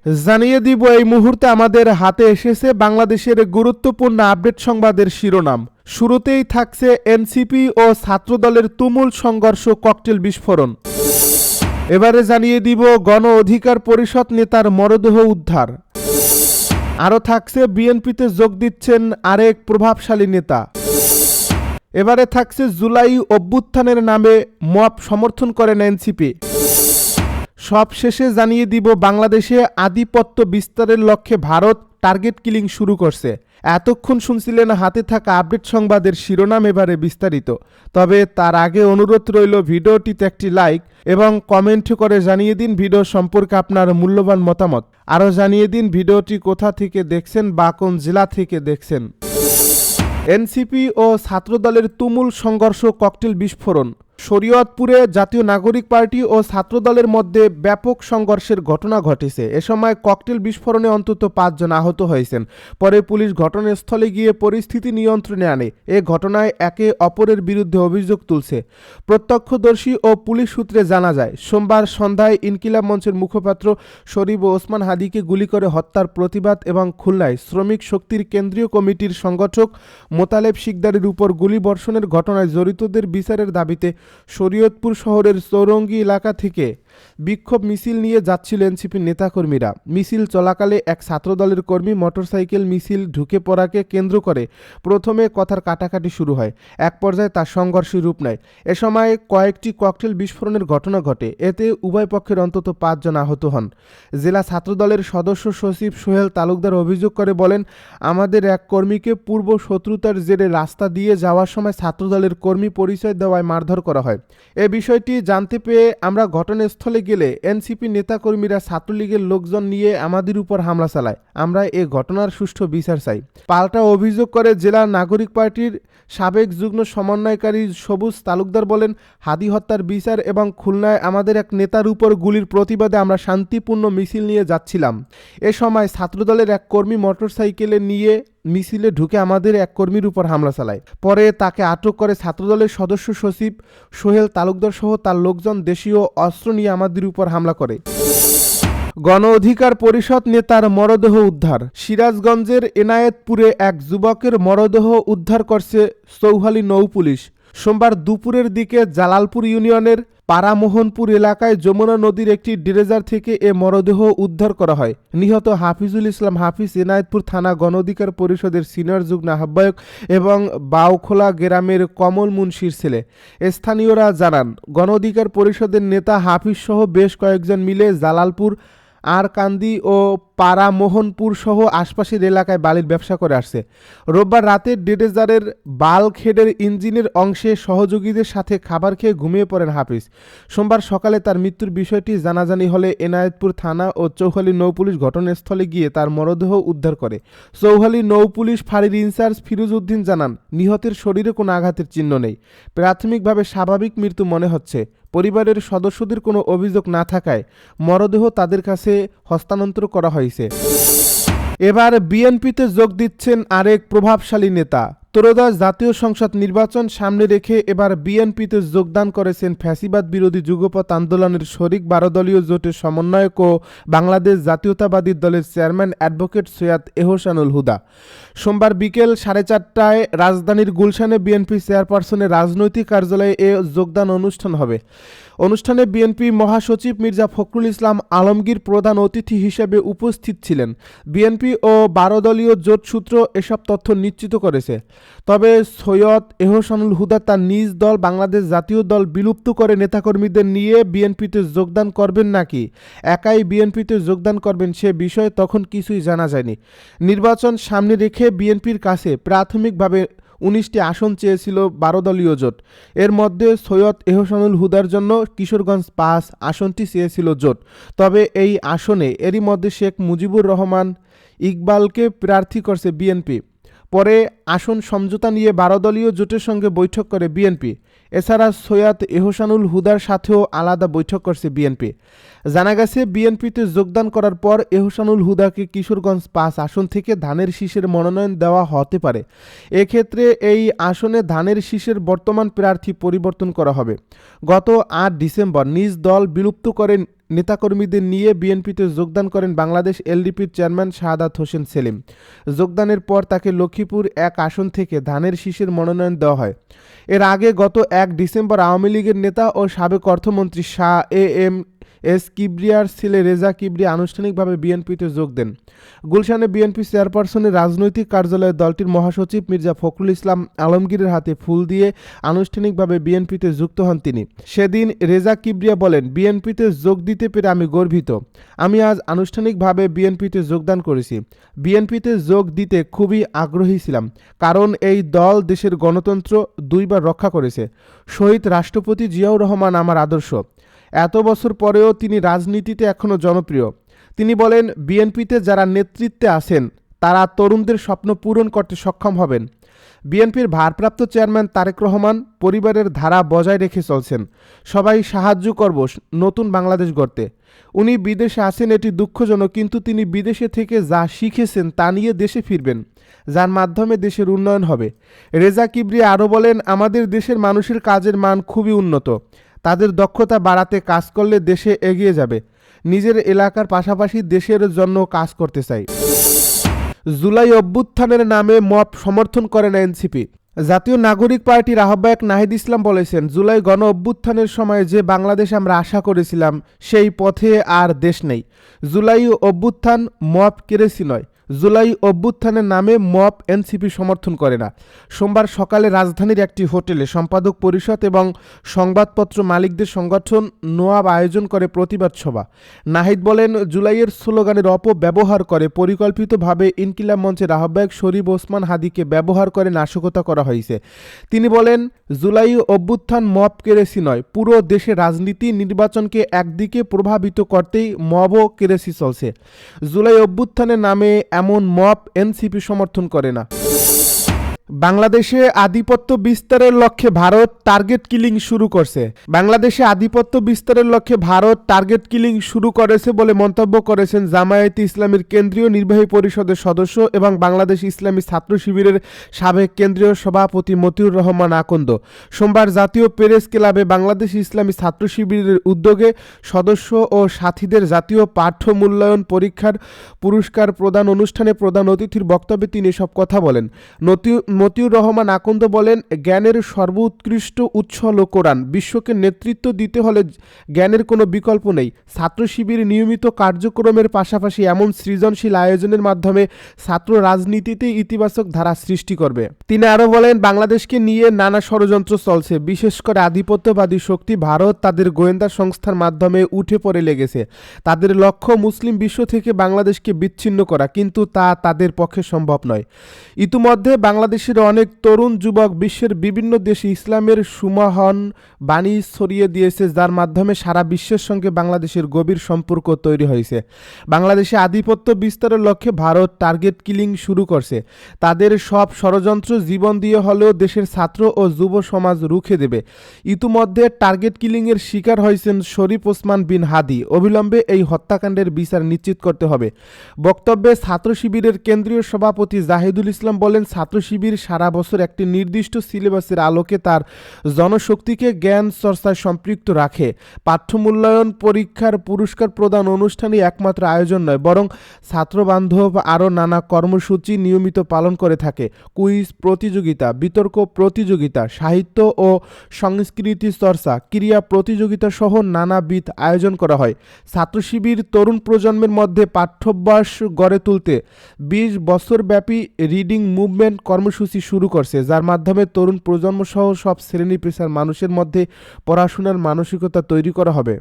জানিয়ে দিব এই মুহূর্তে আমাদের হাতে এসেছে বাংলাদেশের গুরুত্বপূর্ণ আপডেট সংবাদের শিরোনাম। শুরুতেই থাকছে এনসিপি ও ছাত্রদলের তুমুল সংঘর্ষ, ককটেল বিস্ফোরণ। এবারে জানিয়ে দিব গণ অধিকার পরিষদ নেতার মরদেহ উদ্ধার। আরও থাকছে বিএনপিতে যোগ দিচ্ছেন আরেক প্রভাবশালী নেতা। এবারে থাকছে জুলাই অভ্যুত্থানের নামে মব সমর্থন করেন এনসিপি। সব শেষে জানিয়ে দিব বাংলাদেশে আধিপত্য বিস্তারের লক্ষ্যে ভারত টার্গেট কিলিং শুরু করছে। এতক্ষণ শুনছিলেন হাতে থাকা আপডেট সংবাদের শিরোনাম, এবারে বিস্তারিত। তবে তার আগে অনুরোধ রইল ভিডিওটিতে একটি লাইক এবং কমেন্ট করে জানিয়ে দিন ভিডিও সম্পর্কে আপনার মূল্যবান মতামত। আরও জানিয়ে দিন ভিডিওটি কোথা থেকে দেখছেন বা কোন জেলা থেকে দেখছেন। এনসিপি ও ছাত্রদলের তুমুল সংঘর্ষ, ককটেল বিস্ফোরণ। শরীয়তপুরে জাতীয় নাগরিক পার্টি ও ছাত্রদলের মধ্যে ব্যাপক সংঘর্ষের ঘটনা ঘটেছে। এ সময় ককটেল বিস্ফোরণে অন্তত 5 জন আহত হয়েছেন। পরে পুলিশ ঘটনাস্থলে গিয়ে পরিস্থিতি নিয়ন্ত্রণে আনে। এ ঘটনায় একে অপরের বিরুদ্ধে অভিযোগ তুলছে। প্রত্যক্ষদর্শী ও পুলিশ সূত্রে জানা যায়, সোমবার সন্ধ্যায় ইনকিলাব মঞ্চের মুখপাত্র শরীফ ও ওসমান হাদিকে গুলি করে হত্যার প্রতিবাদ এবং খুলনায় শ্রমিক শক্তির কেন্দ্রীয় কমিটির সংগঠক মোতালেব শিকদারের উপর গুলিবর্ষণের ঘটনায় জড়িতদের বিচারের দাবিতে শরীয়তপুর শহরের চৌরঙ্গি এলাকা থেকে বিক্ষোভ মিছিল নিয়ে যাচ্ছিল এনসিপির নেতাকর্মীরা। মিছিল চলাকালে এক ছাত্রদলের কর্মী মোটরসাইকেল মিছিল ঢুকে পড়াকে কেন্দ্র করে প্রথমে কথার কাটাকাটি শুরু হয়। এক পর্যায়ে তার সংঘর্ষে রূপ নেয়। এ সময় কয়েকটি ককটেল বিস্ফোরণের ঘটনা ঘটে। এতে উভয় পক্ষের অন্তত 5 জন আহত হন। জেলা ছাত্রদলের সদস্য সচিব সোহেল তালুকদার অভিযোগ করে বলেন, আমাদের এক কর্মীকে পূর্ব শত্রুতার জেরে রাস্তা দিয়ে যাওয়ার সময় ছাত্রদলের কর্মী পরিচয় দেওয়ায় মারধর করা হয়। এ বিষয়টি জানতে পেয়ে আমরা ঘটনাস্থলে গেলে এনসিপি নেতাকর্মীরা ছাত্রলীগের লোকজন নিয়ে আমাদের উপর হামলা চালায়। আমরা এ ঘটনার সুষ্ঠু বিচার চাই। পাল্টা অভিযোগ করে জেলা নাগরিক পার্টির সাবেক যুগ্ম সমন্বয়কারী সবুজ তালুকদার বলেন, হাদি হত্যার বিচার এবং খুলনায় আমাদের এক নেতার উপর গুলির প্রতিবাদে আমরা শান্তিপূর্ণ মিছিল নিয়ে যাচ্ছিলাম। এ সময় ছাত্রদলের এক কর্মী মোটরসাইকেলে নিয়ে মিছিলে ঢুকে আমাদের এক কর্মীর উপর হামলা চালায়। পরে তাকে আটক করে ছাত্রদলের সদস্য সচিব সোহেল তালুকদার সহ তার লোকজন দেশীয় অস্ত্র নিয়ে আমাদের উপর হামলা করে। গণ অধিকার পরিষদ নেতার মরদেহ উদ্ধার। সিরাজগঞ্জের এনায়েতপুরে এক যুবকের মরদেহ উদ্ধার করছে চৌহালি নৌ পুলিশ। সোমবার দুপুরের দিকে জালালপুর ইউনিয়নের পারামোহনপুর এলাকায় যমুনা নদীর একটি ড্রেজার থেকে এ মরদেহ উদ্ধার করা হয়। নিহত হাফিজুল ইসলাম হাফিজ এনায়েতপুর থানা গণ অধিকার পরিষদের সিনিয়র যুগ্ম আহ্বায়ক এবং বাউখোলা গ্রামের কমল মুন্সির ছেলে। স্থানীয়রা জানান, গণ অধিকার পরিষদের নেতা হাফিজ সহ বেশ কয়েকজন মিলে জালালপুর, আরকান্দি ও পারামোহনপুর সহ আশপাশের এলাকায় বালির ব্যবসা করে আসছে। রোববার রাতে ড্রেজারের বাল্ক হেডের ইঞ্জিনের অংশে সহযোগীদের সাথে খাবার খেয়ে ঘুমিয়ে পড়েন হাফিজ। সোমবার সকালে তার মৃত্যুর বিষয়টি জানাজানি হলে এনায়েতপুর থানা ও চৌহালি নৌপুলিশ ঘটনাস্থলে গিয়ে তার মরদেহ উদ্ধার করে। চৌহালি নৌপুলিশ ফাঁড়ির ইনচার্জ ফিরোজ উদ্দিন জানান, নিহতের শরীরে কোনো আঘাতের চিহ্ন নেই। প্রাথমিকভাবে স্বাভাবিক মৃত্যু মনে হচ্ছে। পরিবারের সদস্যদের কোনো অভিযোগ না থাকায় মরদেহ তাদের কাছে হস্তান্তর করা হয়েছে। এবার বিএনপিতে যোগ দিচ্ছেন আরেক প্রভাবশালী নেতা। ত্রয়োদশ জাতীয় সংসদ নির্বাচন সামনে রেখে এবার বিএনপিতে যোগদান করেছেন ফ্যাসিবাদ বিরোধী যুগপৎ আন্দোলনের শরিক 12 দলীয় জোটের সমন্বয়ক ও বাংলাদেশ জাতীয়তাবাদী দলের চেয়ারম্যান অ্যাডভোকেট সৈয়দ এহসানুল হুদা। সোমবার বিকেল 4:30টায় রাজধানীর গুলশানে বিএনপি চেয়ারপারসনের রাজনৈতিক কার্যালয়ে এ যোগদান অনুষ্ঠান হবে। অনুষ্ঠানে বিএনপি মহাসচিব মির্জা ফখরুল ইসলাম আলমগীর প্রধান অতিথি হিসেবে উপস্থিত ছিলেন। বিএনপি ও 12 দলীয় জোট সূত্র এসব তথ্য নিশ্চিত করেছে। তবে সৈয়দ এহসানুল হুদা তার নিজ দল বাংলাদেশ জাতীয় দল বিলুপ্ত করে নেতাকর্মীদের নিয়ে বিএনপিতে যোগদান করবেন নাকি একাই বিএনপিতে যোগদান করবেন সে বিষয়ে তখন কিছুই জানা যায়নি। নির্বাচন সামনে রেখে বিএনপির কাছে প্রাথমিকভাবে 19টি আসন চেয়েছিল 12 দলীয় জোট। এর মধ্যে সৈয়দ এহসানুল হুদার জন্য কিশোরগঞ্জ 5 আসনটি চেয়েছিল জোট। তবে এই আসনে এরই মধ্যে শেখ মুজিবুর রহমান ইকবালকে প্রার্থী করছে বিএনপি। পরে আসন সমঝোতা নিয়ে 12 দলীয় জোটের সঙ্গে বৈঠক করে বিএনপি। এছাড়া সৈয়দ এহসানুল হুদার সাথেও আলাদা বৈঠক করছে বিএনপি। জানা গেছে বিএনপিতে যোগদান করার পর এহসানুল হুদাকে কিশোরগঞ্জ 5 আসন থেকে ধানের শীষের মনোনয়ন দেওয়া হতে পারে। এক্ষেত্রে এই আসনে ধানের শীষের বর্তমান প্রার্থী পরিবর্তন করা হবে। গত 8 ডিসেম্বর নিজ দল বিলুপ্ত করে নেতাকর্মীদের নিয়ে বিএনপিতে যোগদান করেন বাংলাদেশ এলডিপির চেয়ারম্যান শাহাদাত হোসেন সেলিম। যোগদানের পর তাকে লক্ষ্মীপুর 1 আসন থেকে ধানের শীষের মনোনয়ন দেওয়া হয়। এর আগে গত 1 ডিসেম্বর আওয়ামী লীগের নেতা ও সাবেক অর্থমন্ত্রী শাহ এস কিবরিয়ার ছেলে রেজা কিবরিয়া আনুষ্ঠানিকভাবে বিএনপিতে যোগ দেন। গুলশানে বিএনপি চেয়ারপারসনের রাজনৈতিক কার্যালয়ে দলটির মহাসচিব মির্জা ফখরুল ইসলাম আলমগীরের হাতে ফুল দিয়ে আনুষ্ঠানিকভাবে বিএনপিতে যুক্ত হন তিনি। সেদিন রেজা কিবরিয়া বলেন, বিএনপিতে যোগ দিতে পেরে আমি গর্বিত। আমি আজ আনুষ্ঠানিকভাবে বিএনপিতে যোগদান করেছি। বিএনপিতে যোগ দিতে খুবই আগ্রহী ছিলাম, কারণ এই দল দেশের গণতন্ত্র 2 বার রক্ষা করেছে। শহীদ রাষ্ট্রপতি জিয়াউর রহমান আমার আদর্শ। এত বছর পরেও তিনি রাজনীতিতে এখনও জনপ্রিয়। তিনি বলেন, বিএনপিতে যারা নেতৃত্বে আছেন তারা তরুণদের স্বপ্ন পূরণ করতে সক্ষম হবেন। বিএনপির ভারপ্রাপ্ত চেয়ারম্যান তারেক রহমান পরিবারের ধারা বজায় রেখে চলছেন। সবাই সাহায্য করব নতুন বাংলাদেশ গড়তে। উনি বিদেশে আছেন, এটি দুঃখজনক, কিন্তু তিনি বিদেশে থেকে যা শিখেছেন তা নিয়ে দেশে ফিরবেন, যার মাধ্যমে দেশের উন্নয়ন হবে। রেজা কিবরিয়া আরও বলেন, আমাদের দেশের মানুষের কাজের মান খুবই উন্নত। তাদের দক্ষতা বাড়াতে কাজ করলে দেশে এগিয়ে যাবে। নিজের এলাকার পাশাপাশি দেশের জন্য কাজ করতে চাই। জুলাই অভ্যুত্থানের নামে মব সমর্থন করে না এনসিপি। জাতীয় নাগরিক পার্টির আহ্বায়ক নাহিদ ইসলাম বলেছেন, জুলাই গণ অভ্যুত্থানের সময় যে বাংলাদেশ আমরা আশা করেছিলাম সেই পথে আর দেশ নেই। জুলাই অভ্যুত্থান মব কেড়েছি নয়। জুলাই অভ্যুত্থানের নামে মব এনসিপি সমর্থন করে না। সোমবার সকালে রাজধানীর একটি হোটেলে সম্পাদক পরিষদ এবং সংবাদপত্র মালিকদের সংগঠন নোয়াব আয়োজন করে প্রতিবাদ সভা। নাহিদ বলেন, জুলাইয়ের স্লোগানের অপব্যবহার করে পরিকল্পিতভাবে ইনকিলাব মঞ্চের আহ্বায়ক শরীফ ওসমান হাদিকে ব্যবহার করে নাশকতা করা হয়েছে। তিনি বলেন, জুলাই অভ্যুত্থান মব কেড়েছি নয়, পুরো দেশের রাজনীতি নির্বাচনকে একদিকে প্রভাবিত করতেই মবও কেড়েছি চলছে। জুলাই অভ্যুত্থানের নামে এমন মব এনসিপি সমর্থন করে না। বাংলাদেশে আধিপত্য বিস্তারের লক্ষ্যে ভারত টার্গেট কিলিং শুরু করছে। বাংলাদেশে আধিপত্য বিস্তারের লক্ষ্যে ভারত টার্গেট কিলিং শুরু করেছে বলে মন্তব্য করেছেন জামায়াতে ইসলামীর কেন্দ্রীয় নির্বাহী পরিষদের সদস্য এবং বাংলাদেশ ইসলামী ছাত্র শিবিরের সাবেক কেন্দ্রীয় সভাপতি মতিউর রহমান আকন্দ। সোমবার জাতীয় প্রেস ক্লাবে বাংলাদেশ ইসলামী ছাত্র শিবিরের উদ্যোগে সদস্য ও সাথীদের জাতীয় পাঠ্য মূল্যায়ন পরীক্ষার পুরস্কার প্রদান অনুষ্ঠানে প্রধান অতিথির বক্তব্যে তিনি এসব কথা বলেন। মতিউর রহমান আকন্দ বলেন, জ্ঞানের সর্বোৎকৃষ্ট উৎস হল কোরআন। বিশ্বকে নেতৃত্ব দিতে হলে জ্ঞানের কোনো বিকল্প নেই। ছাত্র শিবির নিয়মিত কার্যক্রমের পাশাপাশি এমন সৃজনশীল আয়োজনের মাধ্যমে ছাত্র রাজনীতিতে ইতিবাচক ধারা সৃষ্টি করবে। তিনি আরও বলেন, বাংলাদেশকে নিয়ে নানা ষড়যন্ত্র চলছে। বিশেষ করে আধিপত্যবাদী শক্তি ভারত তাদের গোয়েন্দা সংস্থার মাধ্যমে উঠে পড়ে লেগেছে। তাদের লক্ষ্য মুসলিম বিশ্ব থেকে বাংলাদেশকে বিচ্ছিন্ন করা, কিন্তু তা তাদের পক্ষে সম্ভব নয়। ইতিমধ্যে বাংলাদেশের অনেক তরুণ যুবক বিশ্বের বিভিন্ন দেশে ইসলামের সুমহান বাণী ছড়িয়ে দিয়েছে, যার মাধ্যমে সারা বিশ্বের সঙ্গে বাংলাদেশের গভীর সম্পর্ক তৈরি হয়েছে। বাংলাদেশে আধিপত্য বিস্তারের লক্ষ্যে ভারত টার্গেট কিলিং শুরু করছে। তাদের সব ষড়যন্ত্র জীবন দিয়ে হলেও দেশের ছাত্র ও যুব সমাজ রুখে দেবে। ইতিমধ্যে টার্গেট কিলিংয়ের শিকার হয়েছেন শরীফ ওসমান বিন হাদি। অবিলম্বে এই হত্যাকাণ্ডের বিচার নিশ্চিত করতে হবে। বক্তব্যে ছাত্র শিবিরের কেন্দ্রীয় সভাপতি জাহিদুল ইসলাম বলেন, ছাত্র শিবির সারা বছর একটি নির্দিষ্ট সিলেবাসের আলোকে তার জনশক্তিকে জ্ঞান চর্চায় সম্পৃক্ত রাখে। পাঠ্য মূল্যায়ন পরীক্ষার পুরস্কার প্রদান অনুষ্ঠানই একমাত্র আয়োজন নয়, বরং ছাত্রবান্ধব আরও নানা কর্মসূচি নিয়মিত পালন করে থাকে। কুইজ প্রতিযোগিতা, বিতর্ক প্রতিযোগিতা, সাহিত্য ও সংস্কৃতি চর্চা, ক্রীড়া প্রতিযোগিতা সহ নানাবিধ আয়োজন করা হয়। ছাত্র শিবির তরুণ প্রজন্মের মধ্যে পাঠ্যাভ্যাস গড়ে তুলতে 20 বছরব্যাপী রিডিং মুভমেন্ট কর্মসূচি শুরু করছে, যার মাধ্যমে তরুণ প্রজন্ম সহ সব শ্রেণী পেশার মানুষের মধ্যে পড়াশোনার মানসিকতা তৈরি করা হবে।